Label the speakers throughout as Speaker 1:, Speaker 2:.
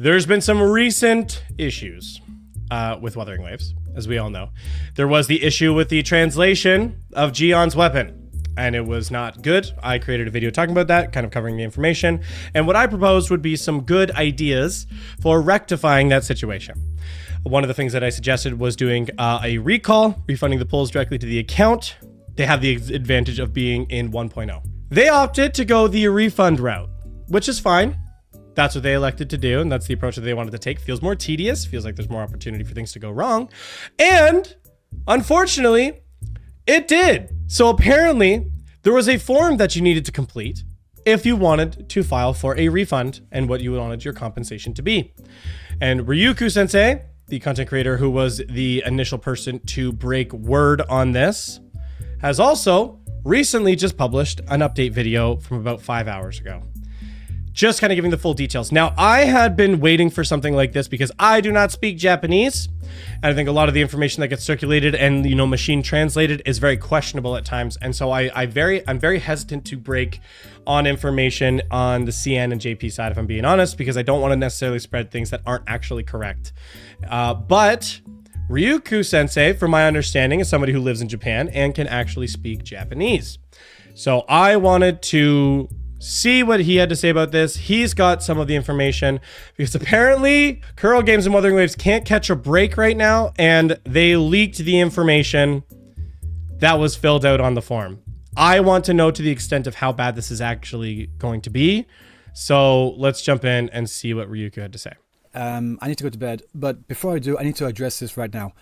Speaker 1: There's been some recent issues with Wuthering Waves, as we all know. There was the issue with the translation of Gion's weapon, and it was not good. I created a video talking about that, kind of covering the information, and what I proposed would be some good ideas for rectifying that situation. One of the things that I suggested was doing a recall, refunding the pulls directly to the account. They have the advantage of being in 1.0. They opted to go the refund route, which is fine. That's what they elected to do, and that's the approach that they wanted to take. Feels more tedious, feels like there's more opportunity for things to go wrong. And unfortunately, it did. So apparently, there was a form that you needed to complete if you wanted to file for a refund and what you wanted your compensation to be. And Ryuku-sensei, the content creator who was the initial person to break word on this, has also recently just published an update video from about 5 hours ago. Just kind of giving the full details. Now, I had been waiting for something like this because I do not speak Japanese. And I think a lot of the information that gets circulated and, you know, machine translated is very questionable at times. And so I'm very hesitant to break on information on the CN and JP side, if I'm being honest, because I don't want to necessarily spread things that aren't actually correct. But Ryuku-sensei, from my understanding, is somebody who lives in Japan and can actually speak Japanese. So I wanted to see what he had to say about this. He's got some of the information because apparently Kuro Games and Wuthering Waves can't catch a break right now, and they leaked the information that was filled out on the form. I want to know to the extent of how bad this is actually going to be. So let's jump in and see what Ryuku had to say.
Speaker 2: I need to go to bed, but before I do, I need to address this right now.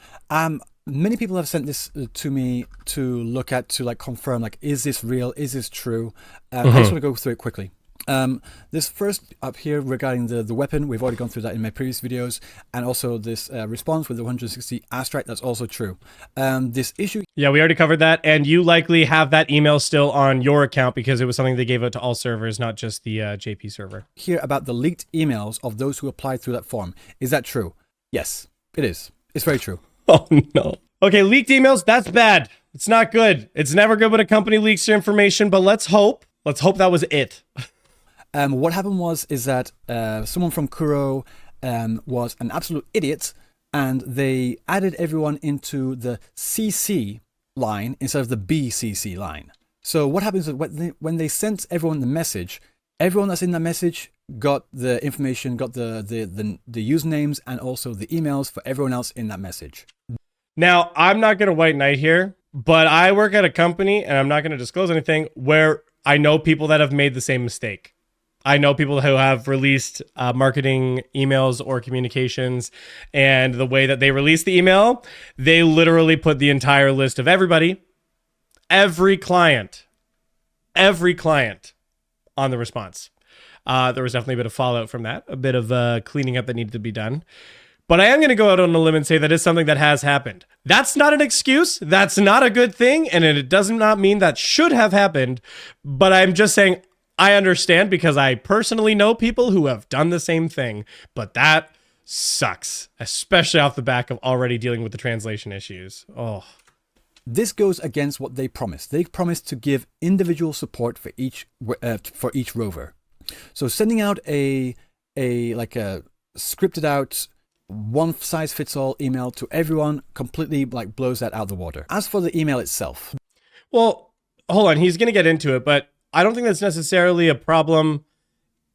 Speaker 2: Many people have sent this to me to look at, to like confirm, like, is this real? Is this true? I just want to go through it quickly. This first up here regarding the weapon, we've already gone through that in my previous videos, and also this response with the 160 astrite, that's also true. This issue...
Speaker 1: Yeah, we already covered that, and you likely have that email still on your account because it was something they gave out to all servers, not just the JP server.
Speaker 2: Here about the leaked emails of those who applied through that form. Is that true? Yes, it is. It's very true.
Speaker 1: Oh, no. Okay, leaked emails, that's bad. It's not good. It's never good when a company leaks your information, but let's hope that was it.
Speaker 2: What happened is that someone from Kuro was an absolute idiot, and they added everyone into the CC line instead of the BCC line. So what happens is when they sent everyone the message, everyone that's in that message got the information, got the usernames and also the emails for everyone else in that message.
Speaker 1: Now, I'm not going to white knight here, but I work at a company, and I'm not going to disclose anything, where I know people that have made the same mistake. I know people who have released marketing emails or communications, and the way that they release the email, they literally put the entire list of everybody, every client on the response. There was definitely a bit of fallout from that, a bit of cleaning up that needed to be done. But I am going to go out on a limb and say that is something that has happened. That's not an excuse. That's not a good thing. And it does not mean that should have happened. But I'm just saying I understand because I personally know people who have done the same thing. But that sucks, especially off the back of already dealing with the translation issues. Oh.
Speaker 2: This goes against what they promised. They promised to give individual support for each rover. So sending out a scripted out one-size-fits-all email to everyone completely like blows that out of the water. As for the email itself,
Speaker 1: well, hold on, he's going to get into it, but I don't think that's necessarily a problem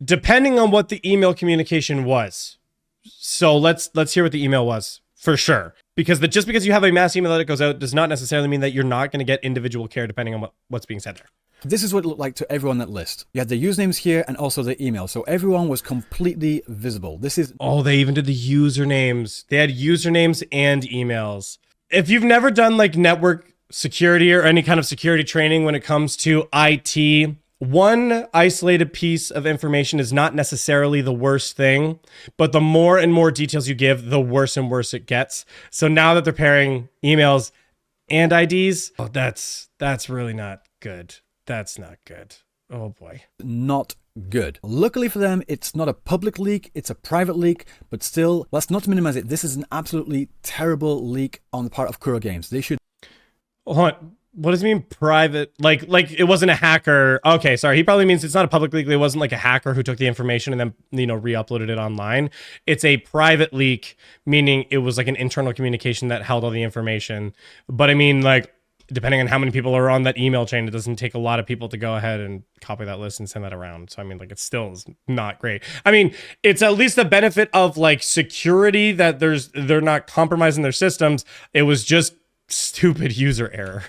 Speaker 1: depending on what the email communication was. So let's hear what the email was for sure, because just because you have a mass email that goes out does not necessarily mean that you're not going to get individual care depending on what's being said there.
Speaker 2: This is what it looked like to everyone that list. You had the usernames here and also the email. So everyone was completely visible. This is...
Speaker 1: Oh, they even did the usernames. They had usernames and emails. If you've never done like network security or any kind of security training when it comes to IT, one isolated piece of information is not necessarily the worst thing, but the more and more details you give, the worse and worse it gets. So now that they're pairing emails and IDs, oh, that's really not good. That's not good. Oh boy.
Speaker 2: Not good. Luckily for them, it's not a public leak, it's a private leak, but still, let's not minimize it. This is an absolutely terrible leak on the part of Kuro Games. They should...
Speaker 1: Hold on. What does he mean private? Like it wasn't a hacker. Okay, sorry. He probably means it's not a public leak. It wasn't like a hacker who took the information and then, re-uploaded it online. It's a private leak, meaning it was like an internal communication that held all the information. But I mean, like, depending on how many people are on that email chain, it doesn't take a lot of people to go ahead and copy that list and send that around. So I mean, like, it still is not great. I mean, it's at least the benefit of like security that they're not compromising their systems. It was just stupid user error.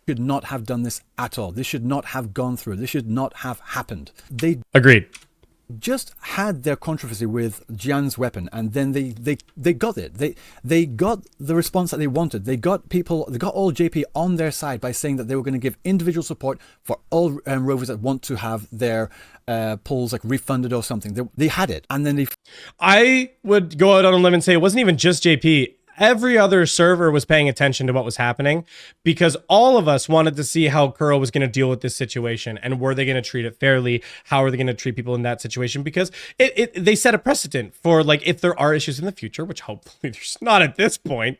Speaker 2: Should not have done this at all. This should not have gone through. This should not have happened. They
Speaker 1: Agreed.
Speaker 2: just had their controversy with Jian's weapon, and then they got it. They got the response that they wanted. They got all JP on their side by saying that they were going to give individual support for all rovers that want to have their pulls like refunded or something. They had it, and then
Speaker 1: I would go out on a limb and say it wasn't even just JP. Every other server was paying attention to what was happening because all of us wanted to see how Kuro was going to deal with this situation and were they going to treat it fairly? How are they going to treat people in that situation? Because they set a precedent for like if there are issues in the future, which hopefully there's not at this point,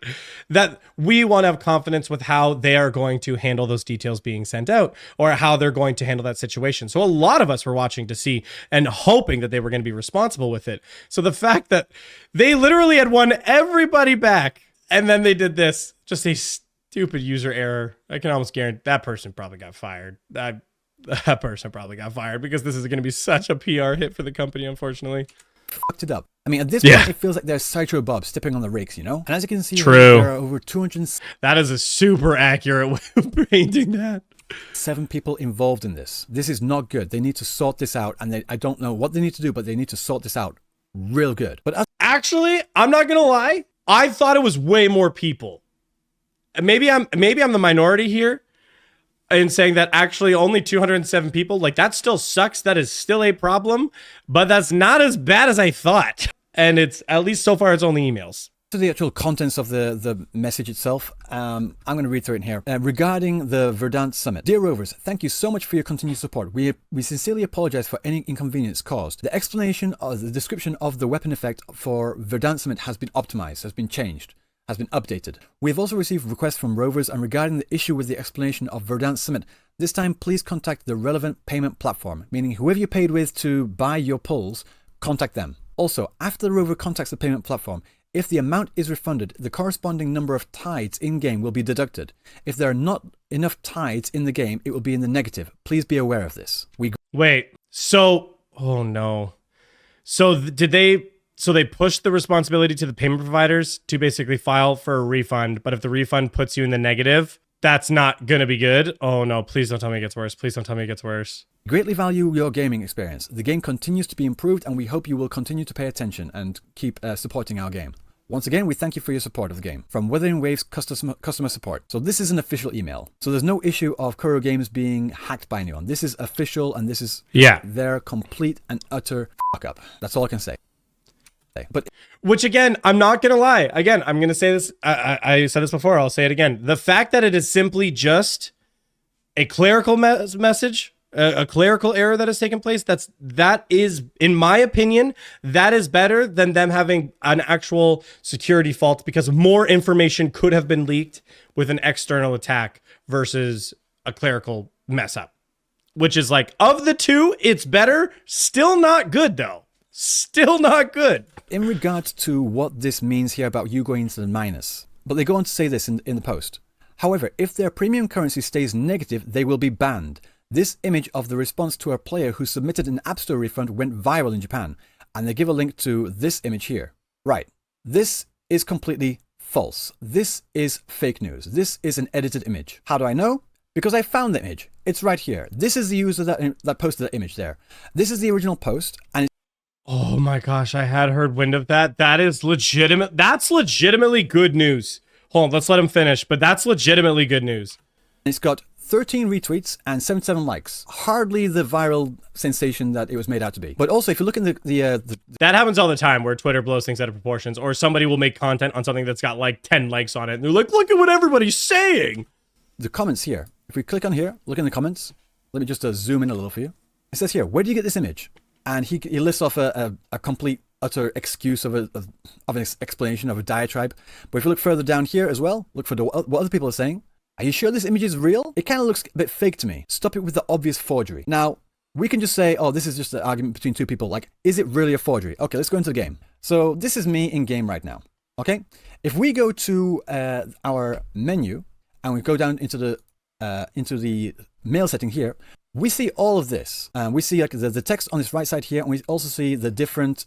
Speaker 1: that we want to have confidence with how they are going to handle those details being sent out or how they're going to handle that situation. So a lot of us were watching to see and hoping that they were going to be responsible with it. So the fact that they literally had won everybody back and then they did this, just a stupid user error. I can almost guarantee that person probably got fired. That person probably got fired because this is going to be such a PR hit for the company, unfortunately.
Speaker 2: Fucked it up. I mean, at this point, it feels like there's Sideshow Bob stepping on the rakes, you know? And as you can see, there are over 200.
Speaker 1: That is a super accurate way of painting that.
Speaker 2: 7 people involved in this. This is not good. They need to sort this out, and I don't know what they need to do, but they need to sort this out real good. But
Speaker 1: actually, I'm not gonna lie. I thought it was way more people. Maybe I'm the minority here in saying that actually only 207 people. Like, that still sucks. That is still a problem, but that's not as bad as I thought. And it's, at least so far, it's only emails.
Speaker 2: To the actual contents of the message itself, I'm going to read through it here. Regarding the Verdant Summit. Dear Rovers, thank you so much for your continued support. We sincerely apologize for any inconvenience caused. The explanation of the description of the weapon effect for Verdant Summit has been optimized, has been changed, has been updated. We have also received requests from Rovers and regarding the issue with the explanation of Verdant Summit. This time, please contact the relevant payment platform, meaning whoever you paid with to buy your pulls, contact them. Also, after the Rover contacts the payment platform, if the amount is refunded, the corresponding number of tides in-game will be deducted. If there are not enough tides in the game, it will be in the negative. Please be aware of this.
Speaker 1: Wait, so... Oh, no. So they pushed the responsibility to the payment providers to basically file for a refund, but if the refund puts you in the negative, that's not going to be good. Oh, no, please don't tell me it gets worse. Please don't tell me it gets worse.
Speaker 2: Greatly value your gaming experience. The game continues to be improved and we hope you will continue to pay attention and keep supporting our game. Once again, we thank you for your support of the game. From Wuthering Waves customer support. So this is an official email. So there's no issue of Kuro Games being hacked by anyone. This is official and this is their complete and utter fuck up. That's all I can say. But
Speaker 1: which again, I'm not gonna lie. Again, I'm gonna say this. I said this before. I'll say it again. The fact that it is simply just a clerical message, a clerical error that has taken place. That is, in my opinion, that is better than them having an actual security fault because more information could have been leaked with an external attack versus a clerical mess up. Which is like, of the two, it's better. Still not good though. Still not good.
Speaker 2: In regards to what this means here about you going into the minus, but they go on to say this in the post. However, if their premium currency stays negative, they will be banned. This image of the response to a player who submitted an App Store refund went viral in Japan, and they give a link to this image here. Right. This is completely false. This is fake news. This is an edited image. How do I know? Because I found the image. It's right here. This is the user that posted that image there. This is the original post, and
Speaker 1: oh my gosh, I had heard wind of that. That is legitimate. That's legitimately good news. Hold on, let's let him finish, but that's legitimately good news.
Speaker 2: It's got 13 retweets and 77 likes. Hardly the viral sensation that it was made out to be. But also, if you look in the
Speaker 1: that happens all the time where Twitter blows things out of proportions, or somebody will make content on something that's got like 10 likes on it, and they're like, look at what everybody's saying.
Speaker 2: The comments here. If we click on here, look in the comments. Let me just zoom in a little for you. It says here, where do you get this image? And he lists off a complete, utter excuse of an explanation of a diatribe. But if you look further down here as well, look for what other people are saying. Are you sure this image is real? It kind of looks a bit fake to me. Stop it with the obvious forgery. Now, we can just say, oh, this is just an argument between two people. Like, is it really a forgery? Okay, let's go into the game. So this is me in game right now. Okay, if we go to our menu and we go down into the mail setting here, we see all of this. We see like the text on this right side here, and we also see the different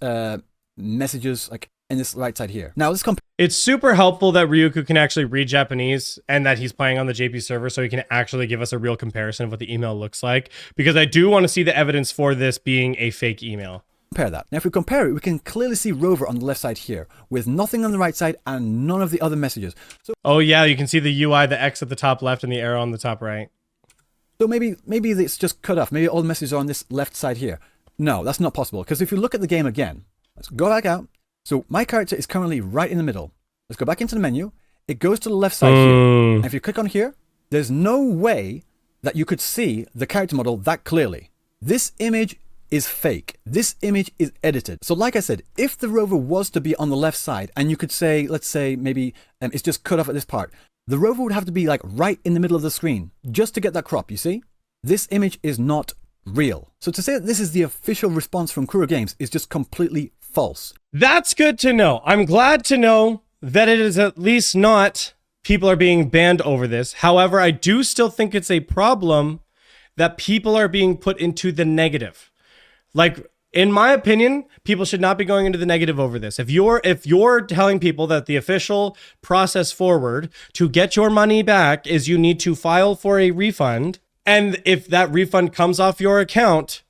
Speaker 2: messages like in this right side here. Now let's compare.
Speaker 1: It's super helpful that Ryuku can actually read Japanese and that he's playing on the JP server, so he can actually give us a real comparison of what the email looks like, because I do want to see the evidence for this being a fake email.
Speaker 2: Compare that. Now if we compare it, we can clearly see Rover on the left side here with nothing on the right side and none of the other messages. So,
Speaker 1: oh yeah, you can see the UI, the X at the top left and the arrow on the top right.
Speaker 2: So maybe it's just cut off. Maybe all the messages are on this left side here. No, that's not possible, because if you look at the game again, let's go back out. So my character is currently right in the middle. Let's go back into the menu. It goes to the left side here. And if you click on here, there's no way that you could see the character model that clearly. This image is fake. This image is edited. So like I said, if the rover was to be on the left side and you could say, let's say maybe it's just cut off at this part, the rover would have to be like right in the middle of the screen just to get that crop, you see? This image is not real. So to say that this is the official response from Kuro Games is just completely false.
Speaker 1: That's good to know. I'm glad to know that it is at least not people are being banned over this. However, I do still think it's a problem that people are being put into the negative. Like, in my opinion, people should not be going into the negative over this. If you're telling people that the official process forward to get your money back is you need to file for a refund, and if that refund comes off your account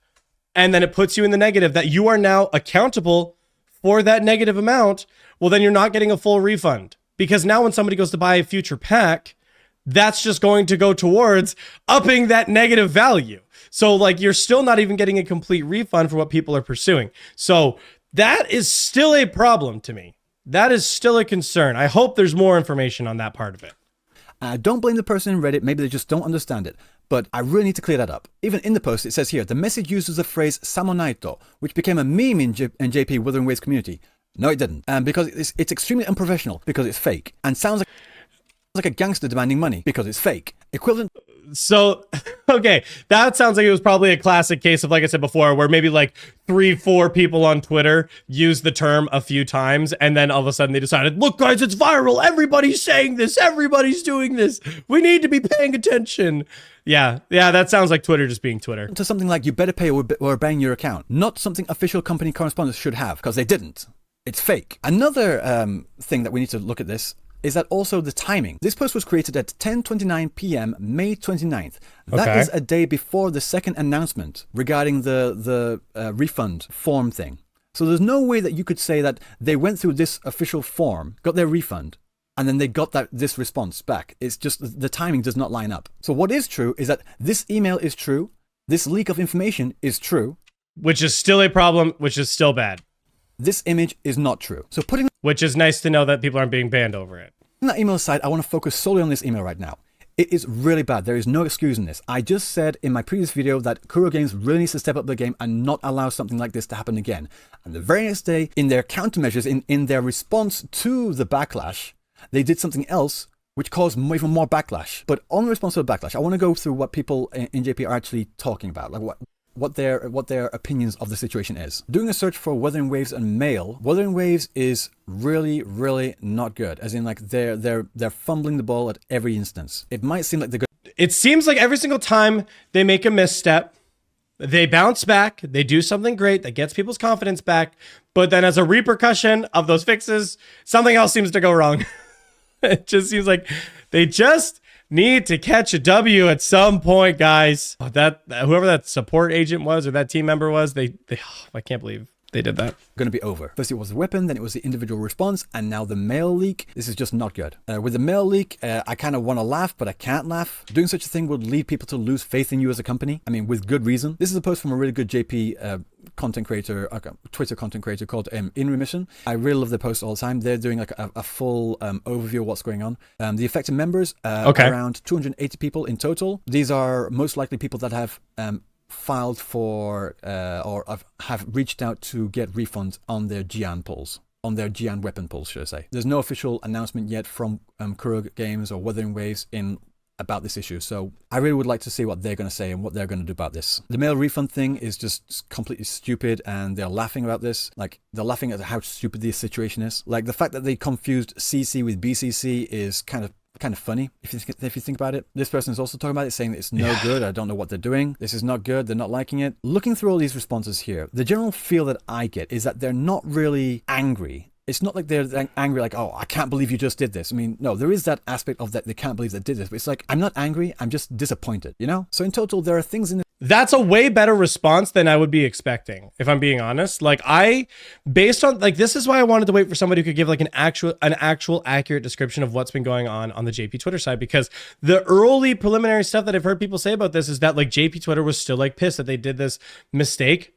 Speaker 1: and then it puts you in the negative, that you are now accountable for that negative amount, well, then you're not getting a full refund. Because now when somebody goes to buy a future pack, that's just going to go towards upping that negative value. So like you're still not even getting a complete refund for what people are pursuing. So that is still a problem to me. That is still a concern. I hope there's more information on that part of it.
Speaker 2: Don't blame the person in Reddit. Maybe they just don't understand it. But I really need to clear that up. Even in the post, it says here, the message uses the phrase Samonaito, which became a meme in JP Wuthering Waves community. No, it didn't. Because it's extremely unprofessional because it's fake and sounds like a gangster demanding money because it's fake. Equivalent.
Speaker 1: So, okay, that sounds like it was probably a classic case of, like I said before, where maybe like 3-4 people on Twitter used the term a few times, and then all of a sudden they decided, look guys, it's viral, everybody's saying this, everybody's doing this, we need to be paying attention. Yeah, that sounds like Twitter just being Twitter.
Speaker 2: To something like, you better pay or we're banning your account. Not something official company correspondents should have, because they didn't. It's fake. Another thing that we need to look at this is that also the timing. This post was created at 10:29 p.m. May 29th. That is a day before the second announcement regarding the refund form thing. So there's no way that you could say that they went through this official form, got their refund, and then they got this response back. It's just the timing does not line up. So what is true is that this email is true, this leak of information is true.
Speaker 1: Which is still a problem, which is still bad.
Speaker 2: This image is not true. So
Speaker 1: which is nice to know that people aren't being banned over it.
Speaker 2: On that email aside, I want to focus solely on this email right now. It is really bad. There is no excuse in this. I just said in my previous video that Kuro Games really needs to step up the game and not allow something like this to happen again. And the very next day, in their countermeasures, in their response to the backlash, they did something else which caused even more backlash. But on the response to the backlash, I want to go through what people in JP are actually talking about, like what their opinions of the situation is. Doing a search for Wuthering Waves and mail, Wuthering Waves is really, really not good. As in, like, they're fumbling the ball at every instance. It might seem like they're good.
Speaker 1: It seems like every single time they make a misstep, they bounce back, they do something great that gets people's confidence back, but then as a repercussion of those fixes, something else seems to go wrong. It just seems like they just need to catch a W at some point, guys. Whoever that support agent was or that team member was, I can't believe they did that.
Speaker 2: Going to be over. First it was the weapon, then it was the individual response, and now the mail leak. This is just not good. With the mail leak, I kind of want to laugh, but I can't laugh. Doing such a thing would lead people to lose faith in you as a company. I mean, with good reason. This is a post from a really good JP content creator, Twitter content creator called In Remission. I really love their posts all the time. They're doing like a full overview of what's going on. The affected members, around 280 people in total. These are most likely people that have filed for or have reached out to get refunds on their Jian pulls, on their Jian weapon pulls, should I say. There's no official announcement yet from Kuro Games or Wuthering Waves in about this issue. So I really would like to see what they're going to say and what they're going to do about this. The mail refund thing is just completely stupid, and they're laughing about this. Like, they're laughing at how stupid this situation is. Like, the fact that they confused CC with BCC is kind of funny if you think about it. This person is also talking about it, saying that it's no good. I don't know what they're doing. This is not good. They're not liking it. Looking through all these responses here, the general feel that I get is that they're not really angry. It's not like they're angry, like, oh, I can't believe you just did this. I mean, no, there is that aspect of that they can't believe they did this. But it's like, I'm not angry. I'm just disappointed, you know? So in total, there are things in
Speaker 1: That's a way better response than I would be expecting, if I'm being honest. Like, based on, like, this is why I wanted to wait for somebody who could give like an actual accurate description of what's been going on the JP Twitter side, because the early preliminary stuff that I've heard people say about this is that like JP Twitter was still like pissed that they did this mistake,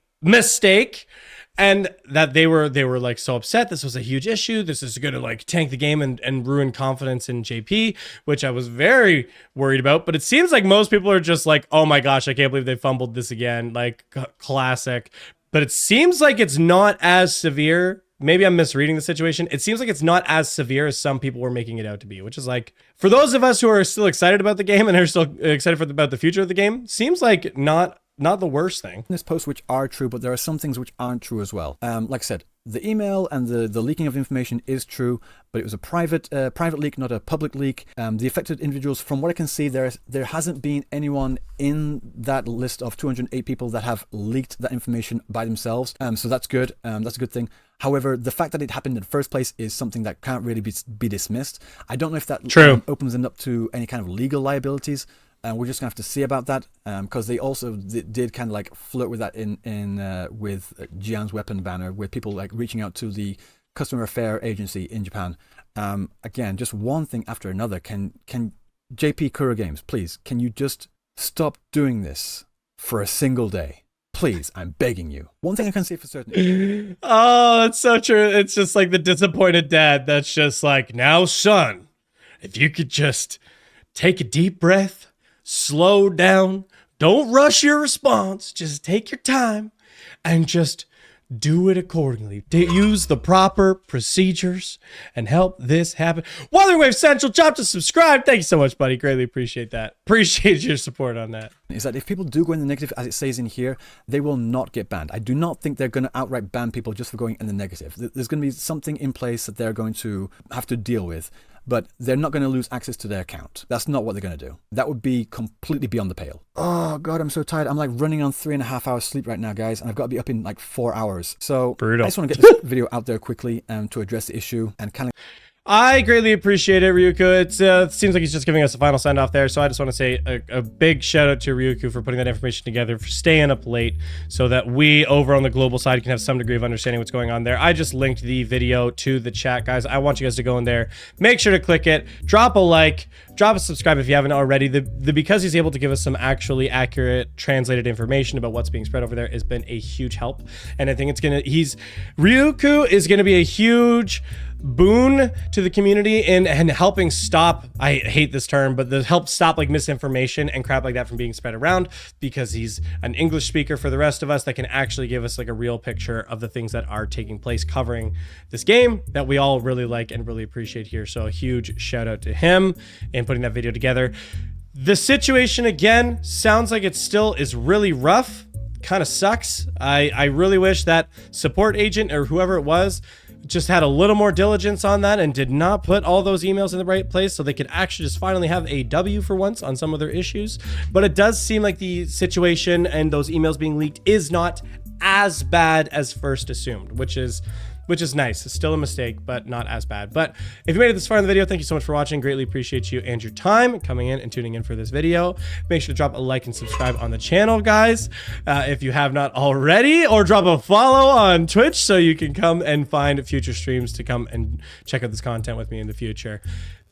Speaker 1: and that they were like so upset. This was a huge issue. This is going to like tank the game and ruin confidence in JP, which I was very worried about. But it seems like most people are just like, oh my gosh, I can't believe they fumbled this again. Like, classic. But it seems like it's not as severe. Maybe I'm misreading the situation. It seems like it's not as severe as some people were making it out to be, which is like, for those of us who are still excited about the game and are still excited about the future of the game, seems like not the worst thing.
Speaker 2: This post which are true, but there are some things which aren't true as well. Like I said, the email and the leaking of information is true, but it was a private leak, not a public leak. The affected individuals, from what I can see, there hasn't been anyone in that list of 208 people that have leaked that information by themselves. So that's good. That's a good thing. However, the fact that it happened in the first place is something that can't really be dismissed. I don't know if that opens them up to any kind of legal liabilities. We're just gonna have to see about that, because they also did kind of like flirt with that with Jian's weapon banner, with people like reaching out to the customer affair agency in Japan. Again, just one thing after another. Can JP Kuro Games, please, can you just stop doing this for a single day? Please, I'm begging you. One thing I can say for certain.
Speaker 1: Oh, it's so true. It's just like the disappointed dad that's just like, now, son, if you could just take a deep breath, slow down, don't rush your response, just take your time and just do it accordingly. Use the proper procedures and help this happen. Wuthering Waves Central, drop to subscribe. Thank you so much, buddy. Greatly appreciate that. Appreciate your support on that.
Speaker 2: Is that if people do go in the negative, as it says in here, they will not get banned. I do not think they're going to outright ban people just for going in the negative. There's going to be something in place that they're going to have to deal with, but they're not going to lose access to their account. That's not what they're going to do. That would be completely beyond the pale. Oh God, I'm so tired. I'm like running on 3.5 hours sleep right now, guys, and I've got to be up in like 4 hours. So brutal. I just want to get this video out there quickly to address the issue and kind of...
Speaker 1: I greatly appreciate it, Ryuku. It seems like he's just giving us a final send-off there, so I just want to say a big shout-out to Ryuku for putting that information together, for staying up late, so that we, over on the global side, can have some degree of understanding what's going on there. I just linked the video to the chat, guys. I want you guys to go in there. Make sure to click it. Drop a like. Drop a subscribe if you haven't already. Because he's able to give us some actually accurate, translated information about what's being spread over there has been a huge help. And I think Ryuku is going to be a huge boon to the community and helping stop, I hate this term, but help stop like misinformation and crap like that from being spread around, because he's an English speaker for the rest of us that can actually give us like a real picture of the things that are taking place covering this game that we all really like and really appreciate here. So a huge shout out to him in putting that video together. The situation again sounds like it still is really rough, kind of sucks. I really wish that support agent or whoever it was just had a little more diligence on that and did not put all those emails in the right place so they could actually just finally have a W for once on some of their issues. But it does seem like the situation and those emails being leaked is not as bad as first assumed, which is nice. It's still a mistake, but not as bad. But if you made it this far in the video, thank you so much for watching. Greatly appreciate you and your time coming in and tuning in for this video. Make sure to drop a like and subscribe on the channel, guys, if you have not already, or drop a follow on Twitch so you can come and find future streams to come and check out this content with me in the future.